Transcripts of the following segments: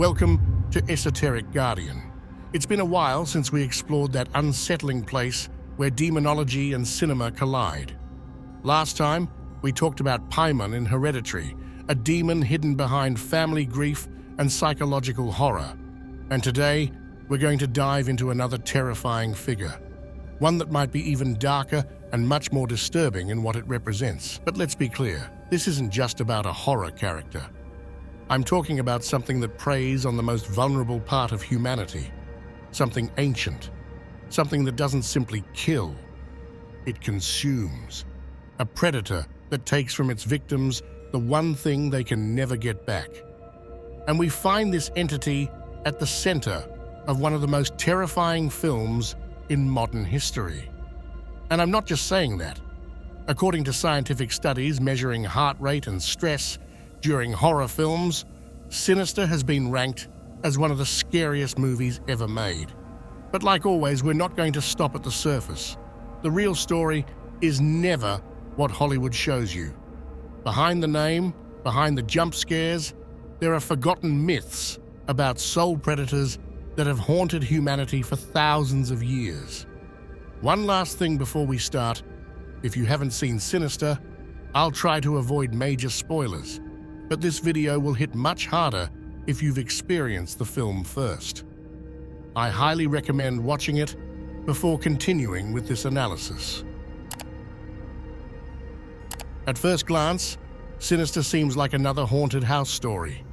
Welcome to Esoteric Guardian. It's been a while since we explored that unsettling place where demonology and cinema collide. Last time, we talked about Pagan in Hereditary, a demon hidden behind family grief and psychological horror. And today, we're going to dive into another terrifying figure, one that might be even darker and much more disturbing in what it represents. But let's be clear, this isn't just about a horror character. I'm talking about something that preys on the most vulnerable part of humanity, something ancient, something that doesn't simply kill, it consumes. A predator that takes from its victims the one thing they can never get back. And we find this entity at the center of one of the most terrifying films in modern history. And I'm not just saying that. According to scientific studies measuring heart rate and stress during horror films, Sinister has been ranked as one of the scariest movies ever made. But like always, we're not going to stop at the surface. The real story is never what Hollywood shows you. Behind the name, behind the jump scares, there are forgotten myths about soul predators that have haunted humanity for thousands of years. One last thing before we start. If you haven't seen Sinister, I'll try to avoid major spoilers, but this video will hit much harder if you've experienced the film first. I highly recommend watching it before continuing with this analysis. At first glance, Sinister seems like another haunted house story.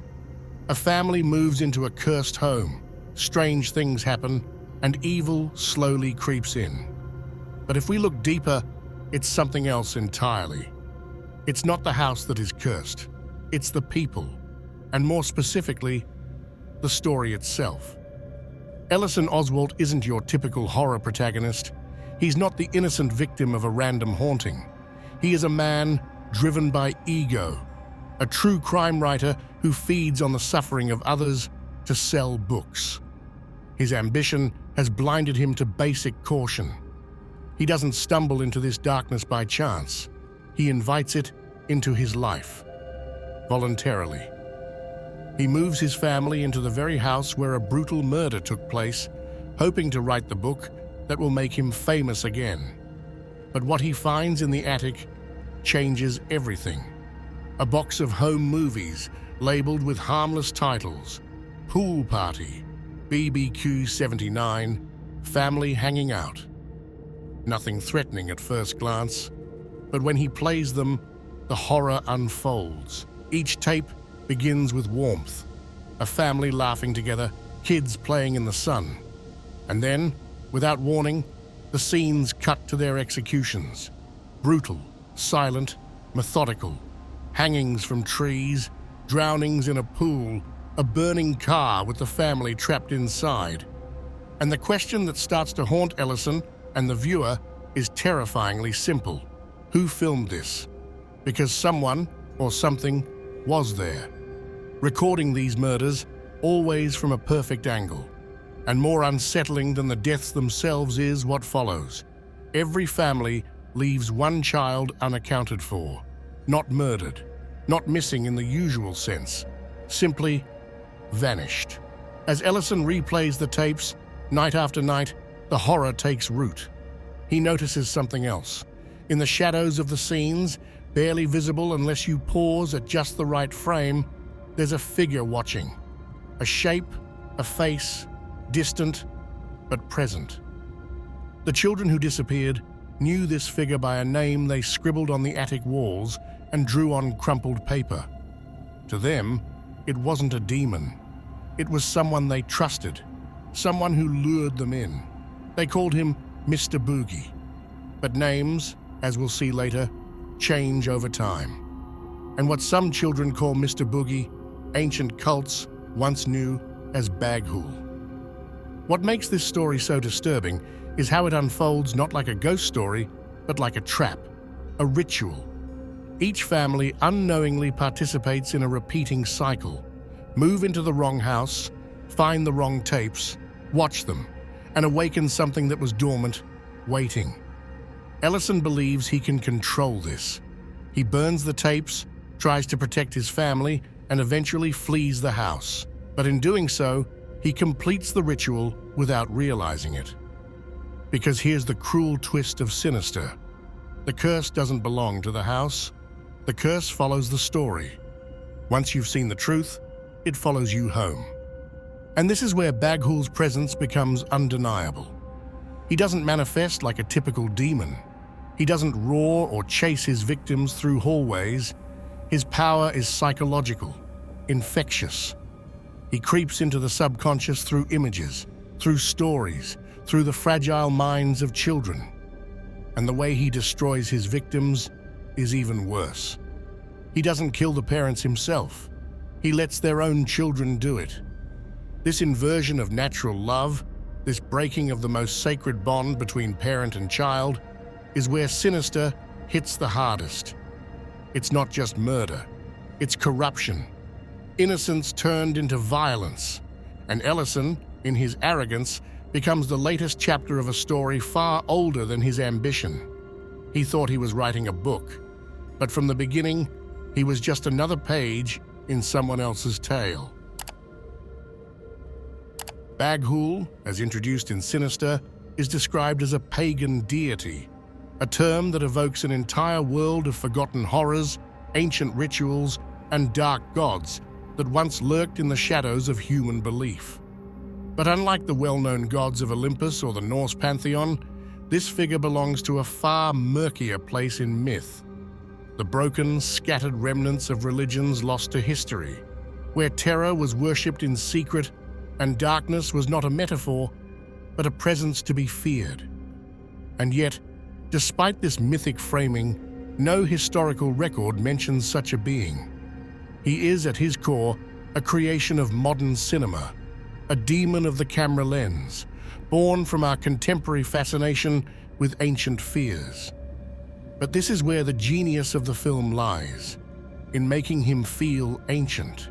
A family moves into a cursed home, strange things happen, and evil slowly creeps in. But if we look deeper, it's something else entirely. It's not the house that is cursed, it's the people, and more specifically, the story itself. Ellison Oswalt isn't your typical horror protagonist. He's not the innocent victim of a random haunting. He is a man driven by ego, a true crime writer who feeds on the suffering of others to sell books. His ambition has blinded him to basic caution. He doesn't stumble into this darkness by chance. He invites it into his life, voluntarily. He moves his family into the very house where a brutal murder took place, hoping to write the book that will make him famous again. But what he finds in the attic changes everything. A box of home movies labeled with harmless titles: Pool Party, BBQ 79, Family Hanging Out. Nothing threatening at first glance, but when he plays them, the horror unfolds. Each tape begins with warmth, a family laughing together, kids playing in the sun. And then, without warning, the scenes cut to their executions. Brutal, silent, methodical. Hangings from trees, drownings in a pool, a burning car with the family trapped inside. And the question that starts to haunt Ellison and the viewer is terrifyingly simple. Who filmed this? Because someone or something was there, recording these murders, always from a perfect angle. And more unsettling than the deaths themselves is what follows. Every family leaves one child unaccounted for, not murdered, not missing in the usual sense, simply vanished. As Ellison replays the tapes, night after night, the horror takes root. He notices something else. In the shadows of the scenes, barely visible unless you pause at just the right frame, there's a figure watching. A shape, a face, distant, but present. The children who disappeared knew this figure by a name they scribbled on the attic walls and drew on crumpled paper. To them, it wasn't a demon. It was someone they trusted, someone who lured them in. They called him Mr. Boogie. But names, as we'll see later, change over time. And what some children call Mr. Boogie, ancient cults once knew as Baghuul. What makes this story so disturbing is how it unfolds not like a ghost story, but like a trap, a ritual. Each family unknowingly participates in a repeating cycle. Move into the wrong house, find the wrong tapes, watch them, and awaken something that was dormant, waiting. Ellison believes he can control this. He burns the tapes, tries to protect his family, and eventually flees the house. But in doing so, he completes the ritual without realizing it. Because here's the cruel twist of Sinister. The curse doesn't belong to the house. The curse follows the story. Once you've seen the truth, it follows you home. And this is where Baghuul's presence becomes undeniable. He doesn't manifest like a typical demon. He doesn't roar or chase his victims through hallways. His power is psychological, infectious. He creeps into the subconscious through images, through stories, through the fragile minds of children. And the way he destroys his victims is even worse. He doesn't kill the parents himself. He lets their own children do it. This inversion of natural love, this breaking of the most sacred bond between parent and child, is where Sinister hits the hardest. It's not just murder, it's corruption. Innocence turned into violence. And Ellison, in his arrogance, becomes the latest chapter of a story far older than his ambition. He thought he was writing a book, but from the beginning, he was just another page in someone else's tale. Baghuul, as introduced in Sinister, is described as a pagan deity, a term that evokes an entire world of forgotten horrors, ancient rituals, and dark gods that once lurked in the shadows of human belief. But unlike the well-known gods of Olympus or the Norse pantheon, this figure belongs to a far murkier place in myth, the broken, scattered remnants of religions lost to history, where terror was worshipped in secret and darkness was not a metaphor, but a presence to be feared. And yet, despite this mythic framing, no historical record mentions such a being. He is, at his core, a creation of modern cinema, a demon of the camera lens, born from our contemporary fascination with ancient fears. But this is where the genius of the film lies, in making him feel ancient,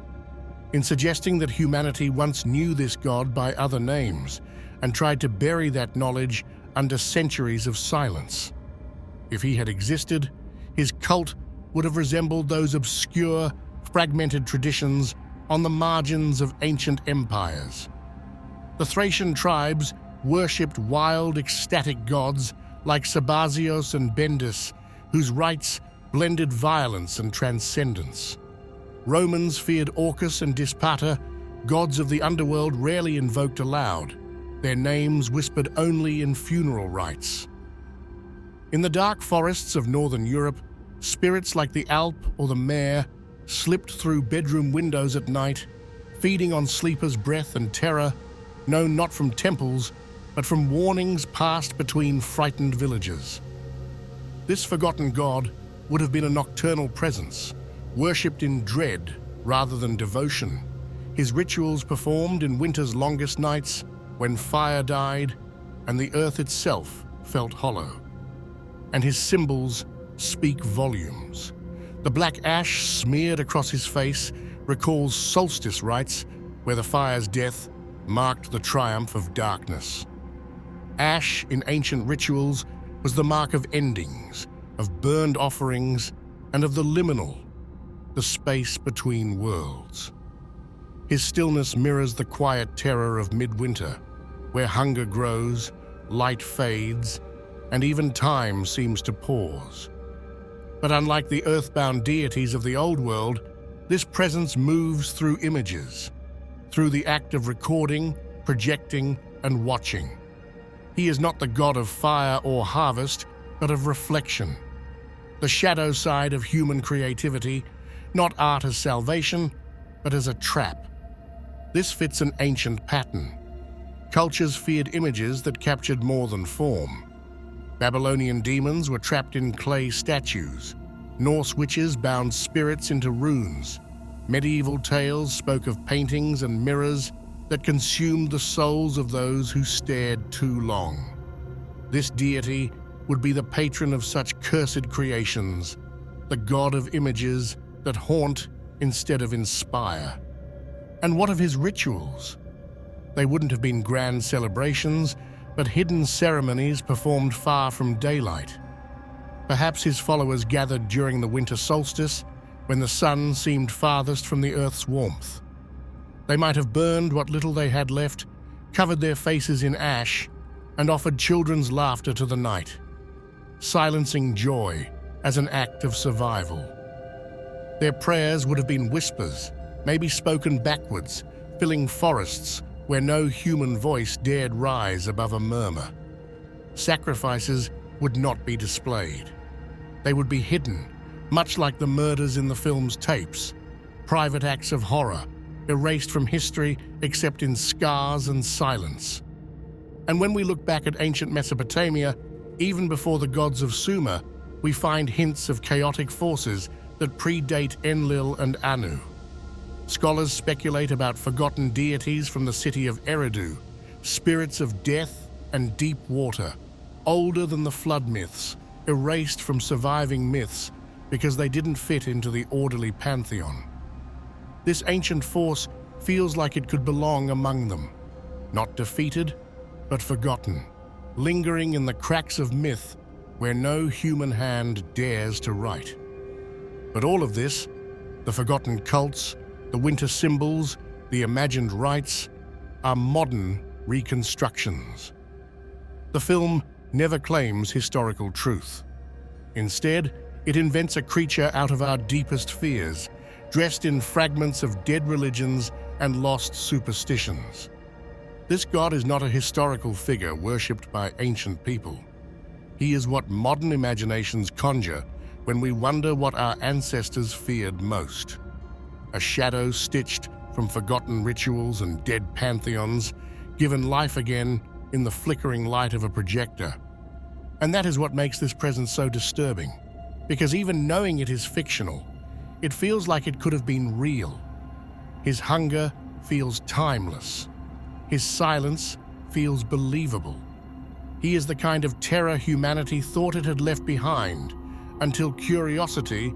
in suggesting that humanity once knew this god by other names and tried to bury that knowledge under centuries of silence. If he had existed, his cult would have resembled those obscure, fragmented traditions on the margins of ancient empires. The Thracian tribes worshipped wild, ecstatic gods like Sabazios and Bendis, whose rites blended violence and transcendence. Romans feared Orcus and Dispata, gods of the underworld rarely invoked aloud, their names whispered only in funeral rites. In the dark forests of northern Europe, spirits like the Alp or the Mare slipped through bedroom windows at night, feeding on sleepers' breath and terror, known not from temples, but from warnings passed between frightened villagers. This forgotten god would have been a nocturnal presence, worshipped in dread rather than devotion, his rituals performed in winter's longest nights when fire died and the earth itself felt hollow. And his symbols speak volumes. The black ash smeared across his face recalls solstice rites where the fire's death marked the triumph of darkness. Ash in ancient rituals was the mark of endings, of burned offerings, and of the liminal, the space between worlds. His stillness mirrors the quiet terror of midwinter, where hunger grows, light fades, and even time seems to pause. But unlike the earthbound deities of the old world, this presence moves through images, through the act of recording, projecting, and watching. He is not the god of fire or harvest, but of reflection, the shadow side of human creativity, not art as salvation, but as a trap. This fits an ancient pattern. Cultures feared images that captured more than form. Babylonian demons were trapped in clay statues. Norse witches bound spirits into runes. Medieval tales spoke of paintings and mirrors that consumed the souls of those who stared too long. This deity would be the patron of such cursed creations, the god of images that haunt instead of inspire. And what of his rituals? They wouldn't have been grand celebrations, but hidden ceremonies performed far from daylight. Perhaps his followers gathered during the winter solstice, when the sun seemed farthest from the earth's warmth. They might have burned what little they had left, covered their faces in ash, and offered children's laughter to the night, silencing joy as an act of survival. Their prayers would have been whispers, maybe spoken backwards, filling forests where no human voice dared rise above a murmur. Sacrifices would not be displayed. They would be hidden, much like the murders in the film's tapes, private acts of horror, erased from history except in scars and silence. And when we look back at ancient Mesopotamia, even before the gods of Sumer, we find hints of chaotic forces that predate Enlil and Anu. Scholars speculate about forgotten deities from the city of Eridu, spirits of death and deep water, older than the flood myths, erased from surviving myths because they didn't fit into the orderly pantheon. This ancient force feels like it could belong among them, not defeated, but forgotten, lingering in the cracks of myth where no human hand dares to write. But all of this, the forgotten cults, the winter symbols, the imagined rites, are modern reconstructions. The film never claims historical truth. Instead, it invents a creature out of our deepest fears, dressed in fragments of dead religions and lost superstitions. This god is not a historical figure worshipped by ancient people. He is what modern imaginations conjure when we wonder what our ancestors feared most. A shadow stitched from forgotten rituals and dead pantheons, given life again in the flickering light of a projector. And that is what makes this presence so disturbing, because even knowing it is fictional, it feels like it could have been real. His hunger feels timeless. His silence feels believable. He is the kind of terror humanity thought it had left behind until curiosity,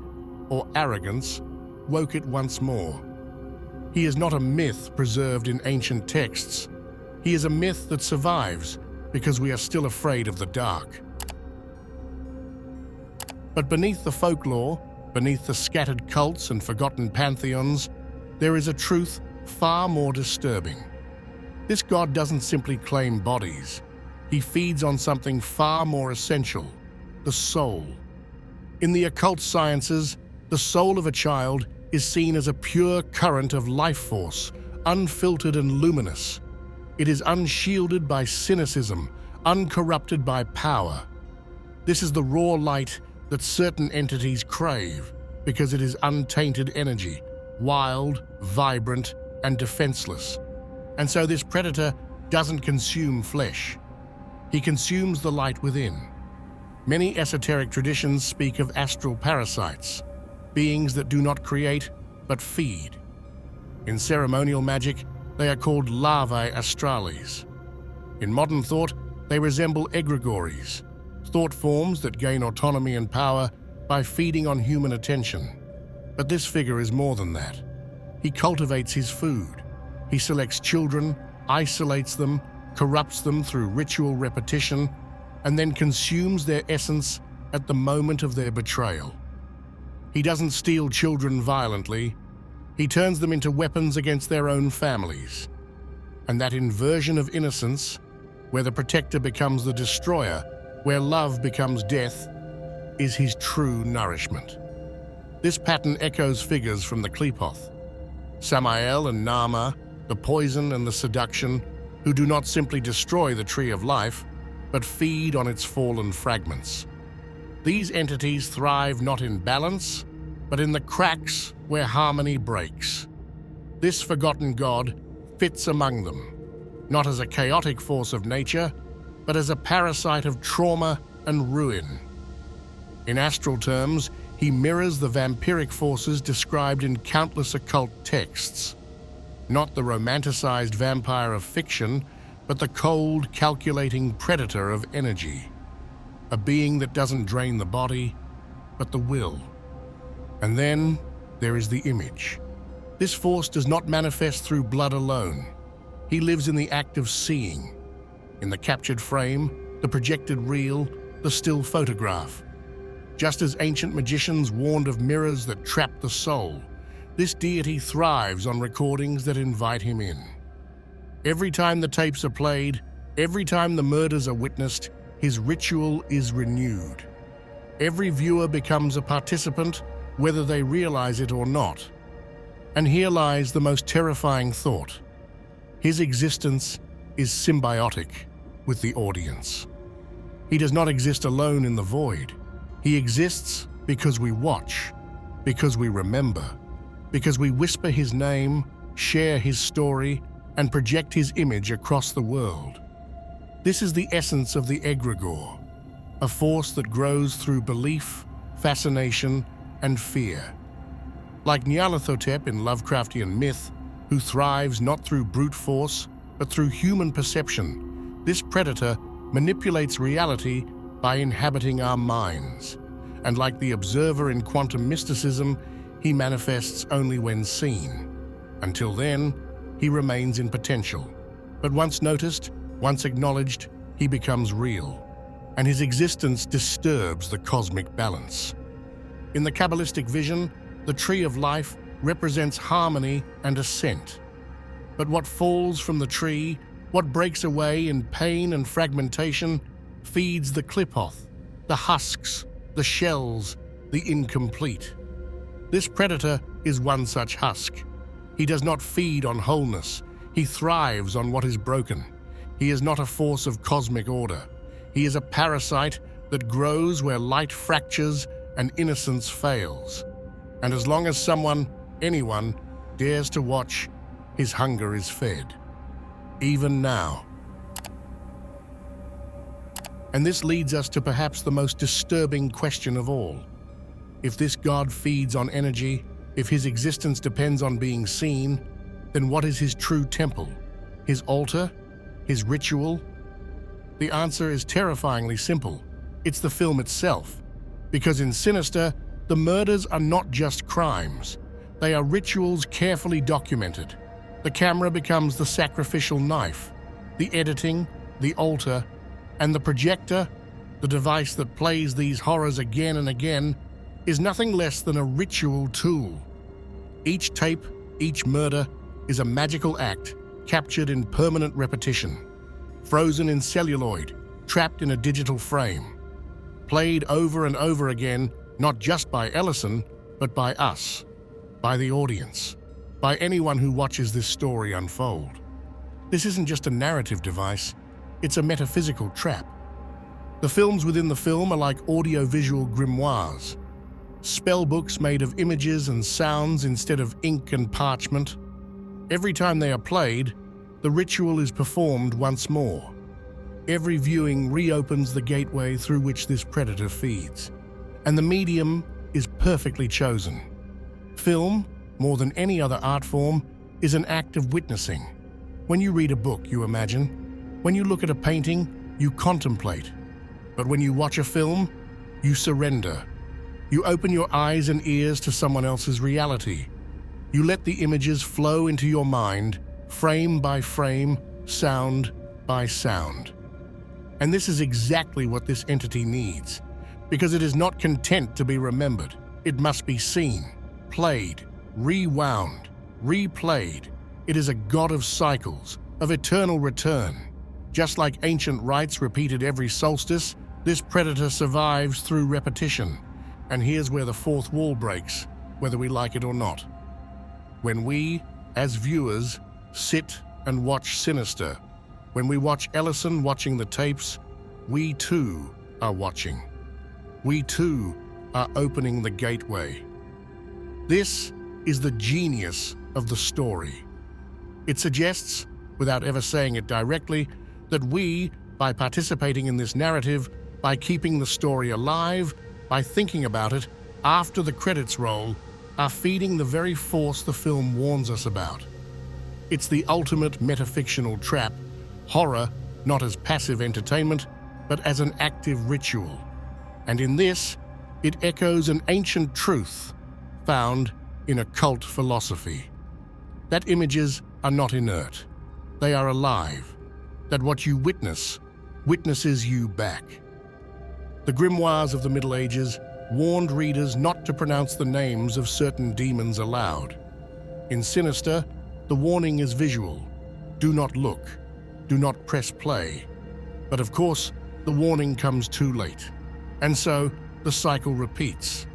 or arrogance, woke it once more. He is not a myth preserved in ancient texts. He is a myth that survives because we are still afraid of the dark. But beneath the folklore, beneath the scattered cults and forgotten pantheons, there is a truth far more disturbing. This god doesn't simply claim bodies. He feeds on something far more essential, the soul. In the occult sciences, the soul of a child is seen as a pure current of life force, unfiltered and luminous. It is unshielded by cynicism, uncorrupted by power. This is the raw light that certain entities crave because it is untainted energy, wild, vibrant, and defenseless. And so this predator doesn't consume flesh. He consumes the light within. Many esoteric traditions speak of astral parasites, beings that do not create, but feed. In ceremonial magic, they are called larvae astralis. In modern thought, they resemble egregores, thought forms that gain autonomy and power by feeding on human attention. But this figure is more than that. He cultivates his food. He selects children, isolates them, corrupts them through ritual repetition, and then consumes their essence at the moment of their betrayal. He doesn't steal children violently. He turns them into weapons against their own families. And that inversion of innocence, where the protector becomes the destroyer, where love becomes death, is his true nourishment. This pattern echoes figures from the Qlipoth, Samael and Nama, the poison and the seduction, who do not simply destroy the tree of life, but feed on its fallen fragments. These entities thrive not in balance, but in the cracks where harmony breaks. This forgotten god fits among them, not as a chaotic force of nature, but as a parasite of trauma and ruin. In astral terms, he mirrors the vampiric forces described in countless occult texts. Not the romanticized vampire of fiction, but the cold, calculating predator of energy. A being that doesn't drain the body, but the will. And then there is the image. This force does not manifest through blood alone. He lives in the act of seeing. In the captured frame, the projected reel, the still photograph. Just as ancient magicians warned of mirrors that trap the soul, This deity thrives on recordings that invite him in. Every time the tapes are played, every time the murders are witnessed, his ritual is renewed. Every viewer becomes a participant, whether they realize it or not. And here lies the most terrifying thought. His existence is symbiotic with the audience. He does not exist alone in the void. He exists because we watch, because we remember, because we whisper his name, share his story, and project his image across the world. This is the essence of the egregore, a force that grows through belief, fascination, and fear. Like Nyarlathotep in Lovecraftian myth, who thrives not through brute force, but through human perception, this predator manipulates reality by inhabiting our minds. And like the observer in quantum mysticism, he manifests only when seen. Until then, he remains in potential. But once noticed, once acknowledged, he becomes real, and his existence disturbs the cosmic balance. In the Kabbalistic vision, the tree of life represents harmony and ascent. But what falls from the tree, what breaks away in pain and fragmentation, feeds the klipoth, the husks, the shells, the incomplete. This predator is one such husk. He does not feed on wholeness. He thrives on what is broken. He is not a force of cosmic order. He is a parasite that grows where light fractures and innocence fails. And as long as anyone, dares to watch, his hunger is fed. Even now. And this leads us to perhaps the most disturbing question of all. If this god feeds on energy, if his existence depends on being seen, then what is his true temple? His altar? His ritual? The answer is terrifyingly simple. It's the film itself. Because in Sinister, the murders are not just crimes. They are rituals carefully documented. The camera becomes the sacrificial knife, the editing, the altar, and the projector, the device that plays these horrors again and again, is nothing less than a ritual tool. Each tape, each murder, is a magical act captured in permanent repetition, frozen in celluloid, trapped in a digital frame, played over and over again, not just by Ellison, but by us, by the audience, by anyone who watches this story unfold. This isn't just a narrative device, it's a metaphysical trap. The films within the film are like audio-visual grimoires, spellbooks made of images and sounds instead of ink and parchment. Every time they are played, the ritual is performed once more. Every viewing reopens the gateway through which this predator feeds. And the medium is perfectly chosen. Film, more than any other art form, is an act of witnessing. When you read a book, you imagine. When you look at a painting, you contemplate. But when you watch a film, you surrender. You open your eyes and ears to someone else's reality. You let the images flow into your mind, frame by frame, sound by sound. And this is exactly what this entity needs, because it is not content to be remembered. It must be seen, played, rewound, replayed. It is a god of cycles, of eternal return. Just like ancient rites repeated every solstice, this predator survives through repetition. And here's where the fourth wall breaks, whether we like it or not. When we, as viewers, sit and watch Sinister, when we watch Ellison watching the tapes, we too are watching. We too are opening the gateway. This is the genius of the story. It suggests, without ever saying it directly, that we, by participating in this narrative, by keeping the story alive, by thinking about it after the credits roll, are feeding the very force the film warns us about. It's the ultimate metafictional trap, horror not as passive entertainment, but as an active ritual. And in this, it echoes an ancient truth found in occult philosophy. That images are not inert, they are alive. That what you witness witnesses you back. The grimoires of the Middle Ages warned readers not to pronounce the names of certain demons aloud. In Sinister, the warning is visual. Do not look. Do not press play. But of course, the warning comes too late. And so, the cycle repeats.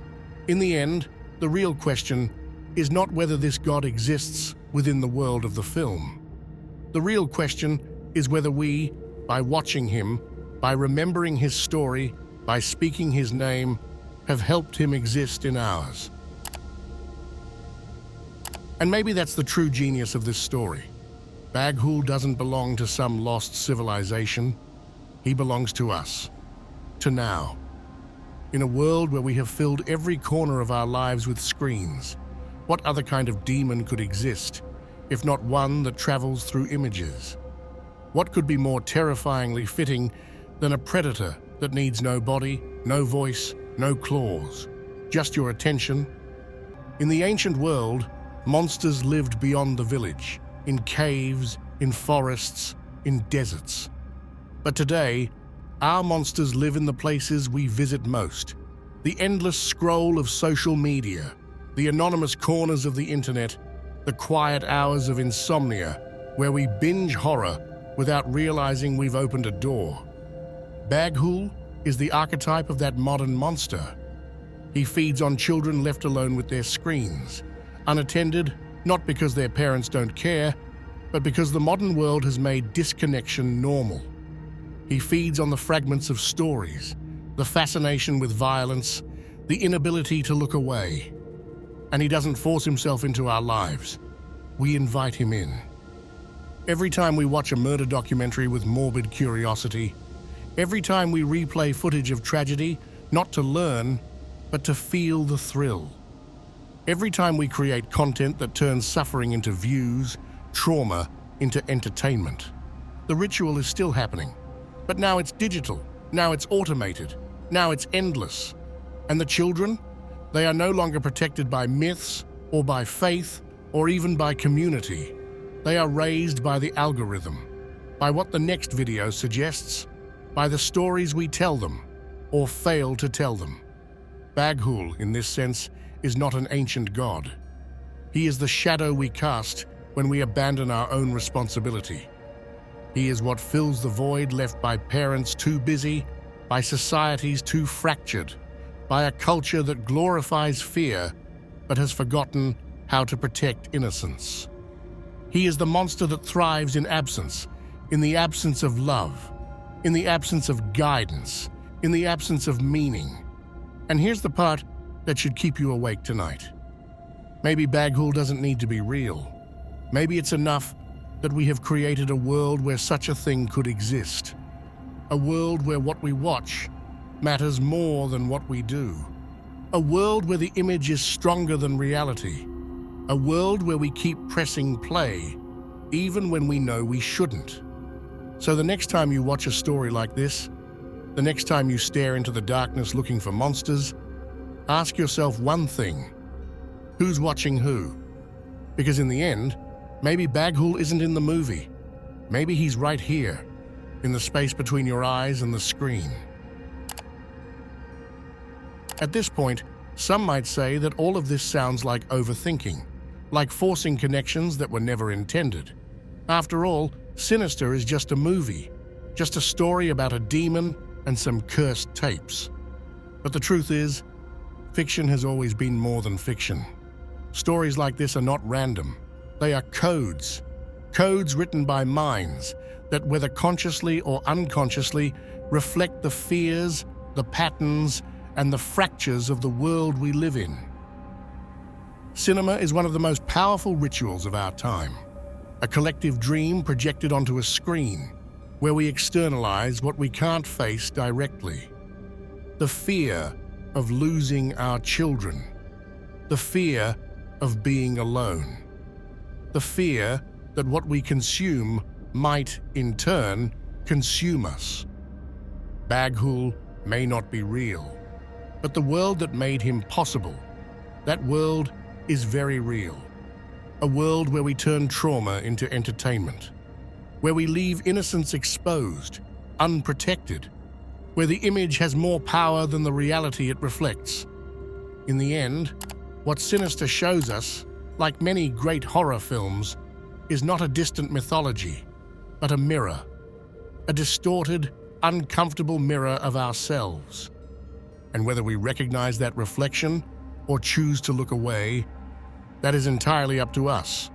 In the end, the real question is not whether this God exists within the world of the film. The real question is whether we, by watching him, by remembering his story, by speaking his name, have helped him exist in ours. And maybe that's the true genius of this story. Baghuul doesn't belong to some lost civilization. He belongs to us, to now. In a world where we have filled every corner of our lives with screens, what other kind of demon could exist, if not one that travels through images? What could be more terrifyingly fitting than a predator that needs no body, no voice, no claws, just your attention? In the ancient world, monsters lived beyond the village, in caves, in forests, in deserts. But today, our monsters live in the places we visit most. The endless scroll of social media, the anonymous corners of the internet, the quiet hours of insomnia, where we binge horror without realizing we've opened a door. Baghuul is the archetype of that modern monster. He feeds on children left alone with their screens, unattended, not because their parents don't care, but because the modern world has made disconnection normal. He feeds on the fragments of stories, the fascination with violence, the inability to look away. And he doesn't force himself into our lives. We invite him in. Every time we watch a murder documentary with morbid curiosity, every time we replay footage of tragedy, not to learn, but to feel the thrill. Every time we create content that turns suffering into views, trauma into entertainment, the ritual is still happening. But now it's digital, now it's automated, now it's endless. And the children? They are no longer protected by myths, or by faith, or even by community. They are raised by the algorithm, by what the next video suggests, by the stories we tell them, or fail to tell them. Baghuul, in this sense, is not an ancient god. He is the shadow we cast when we abandon our own responsibility. He is what fills the void left by parents too busy, by societies too fractured, by a culture that glorifies fear but has forgotten how to protect innocence. He is the monster that thrives in the absence of love, in the absence of guidance, in the absence of meaning. And here's the part that should keep you awake tonight. Maybe Baghuul doesn't need to be real. Maybe it's enough that we have created a world where such a thing could exist. A world where what we watch matters more than what we do. A world where the image is stronger than reality. A world where we keep pressing play, even when we know we shouldn't. So the next time you watch a story like this, the next time you stare into the darkness looking for monsters, ask yourself one thing: who's watching who? Because in the end, maybe Baghuul isn't in the movie. Maybe he's right here, in the space between your eyes and the screen. At this point, some might say that all of this sounds like overthinking, like forcing connections that were never intended. After all, Sinister is just a movie, just a story about a demon and some cursed tapes. But the truth is, fiction has always been more than fiction. Stories like this are not random. They are codes. Codes written by minds that, whether consciously or unconsciously, reflect the fears, the patterns, and the fractures of the world we live in. Cinema is one of the most powerful rituals of our time. A collective dream projected onto a screen, where we externalize what we can't face directly. The fear of losing our children. The fear of being alone. The fear that what we consume might, in turn, consume us. Baghuul may not be real, but the world that made him possible, that world is very real. A world where we turn trauma into entertainment, where we leave innocence exposed, unprotected, where the image has more power than the reality it reflects. In the end, what Sinister shows us, like many great horror films, is not a distant mythology, but a mirror, a distorted, uncomfortable mirror of ourselves. And whether we recognize that reflection or choose to look away, that is entirely up to us.